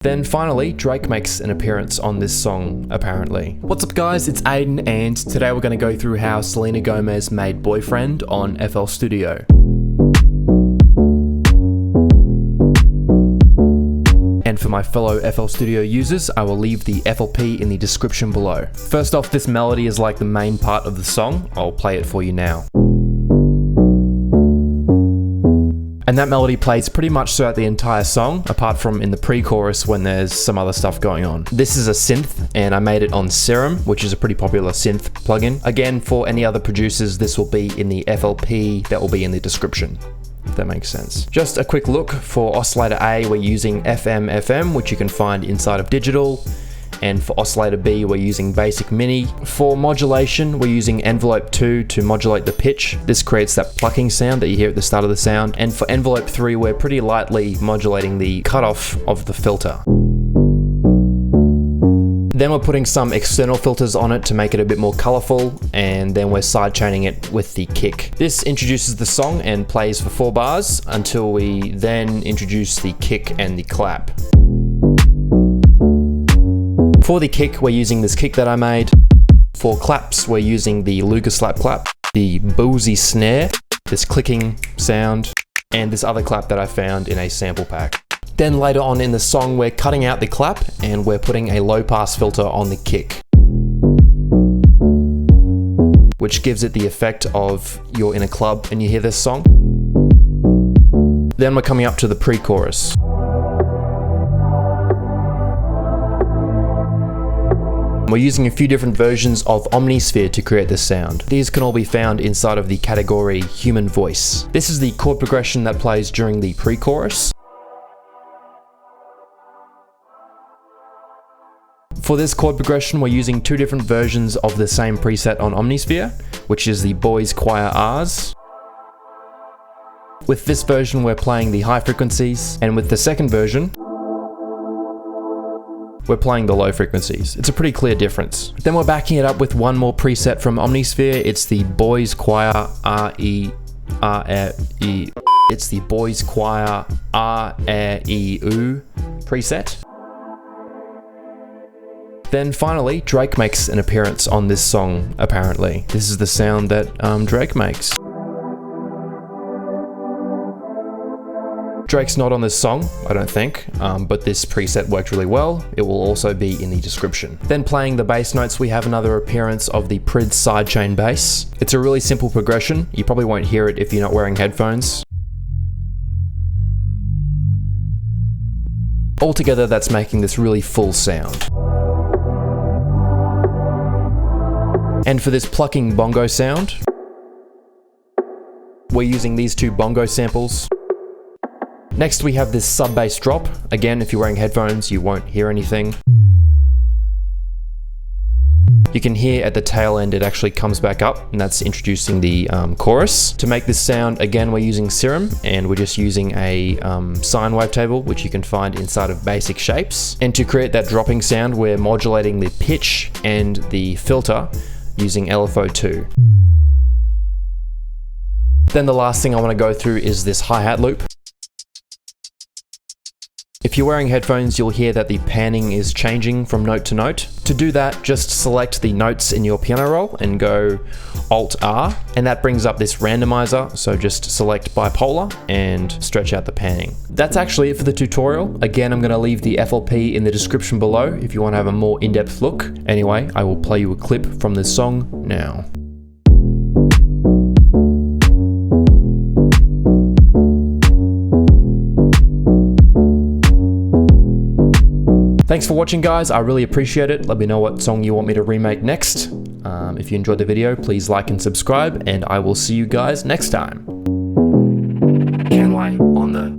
Then finally, Drake makes an appearance on this song, apparently. What's up guys, it's Aiden, and today we're going to go through how Selena Gomez made Boyfriend on FL Studio. And for my fellow FL Studio users, I will leave the FLP in the description below. First off, this melody is like the main part of the song. I'll play it for you now. And that melody plays pretty much throughout the entire song, apart from in the pre-chorus when there's some other stuff going on. This is a synth, and I made it on Serum, which is a pretty popular synth plugin. Again, for any other producers, this will be in the FLP that will be in the description, if that makes sense. Just a quick look for oscillator A, we're using FM, which you can find inside of Digital. And for oscillator B, we're using Basic Mini. For modulation, we're using Envelope 2 to modulate the pitch. This creates that plucking sound that you hear at the start of the sound. And for Envelope 3, we're pretty lightly modulating the cutoff of the filter. Then we're putting some external filters on it to make it a bit more colorful, and then we're sidechaining it with the kick. This introduces the song and plays for 4 bars until we then introduce the kick and the clap. For the kick, we're using this kick that I made. For claps, we're using the Luger Slap Clap, the boozy snare, this clicking sound, and this other clap that I found in a sample pack. Then later on in the song, we're cutting out the clap and we're putting a low pass filter on the kick, which gives it the effect of you're in a club and you hear this song. Then we're coming up to the pre-chorus. We're using a few different versions of Omnisphere to create this sound. These can all be found inside of the category Human Voice. This is the chord progression that plays during the pre-chorus. For this chord progression, we're using 2 different versions of the same preset on Omnisphere, which is the Boys Choir R's. With this version, we're playing the high frequencies, and with the second version, we're playing the low frequencies. It's a pretty clear difference. Then we're backing it up with one more preset from Omnisphere. It's the Boys Choir R-E-R-E. It's the Boys Choir R-E-U preset. Then finally, Drake makes an appearance on this song, apparently. This is the sound that Drake makes. Drake's not on this song, I don't think, but this preset worked really well. It will also be in the description. Then playing the bass notes, we have another appearance of the Prid sidechain bass. It's a really simple progression. You probably won't hear it if you're not wearing headphones. Altogether, that's making this really full sound. And for this plucking bongo sound, we're using these 2 bongo samples. Next we have this sub-bass drop. Again, if you're wearing headphones, you won't hear anything. You can hear at the tail end it actually comes back up, and that's introducing the chorus. To make this sound, again, we're using Serum, and we're just using a sine wavetable, which you can find inside of Basic Shapes. And to create that dropping sound, we're modulating the pitch and the filter using LFO 2. Then the last thing I want to go through is this hi-hat loop. If you're wearing headphones, you'll hear that the panning is changing from note to note. To do that, just select the notes in your piano roll and go Alt-R, and that brings up this randomizer, so just select bipolar and stretch out the panning. That's actually it for the tutorial. Again, I'm going to leave the FLP in the description below if you want to have a more in-depth look. Anyway, I will play you a clip from this song now. Thanks for watching, guys. I really appreciate it. Let me know what song you want me to remake next. If you enjoyed the video, please like and subscribe, and I will see you guys next time. Can't lie on the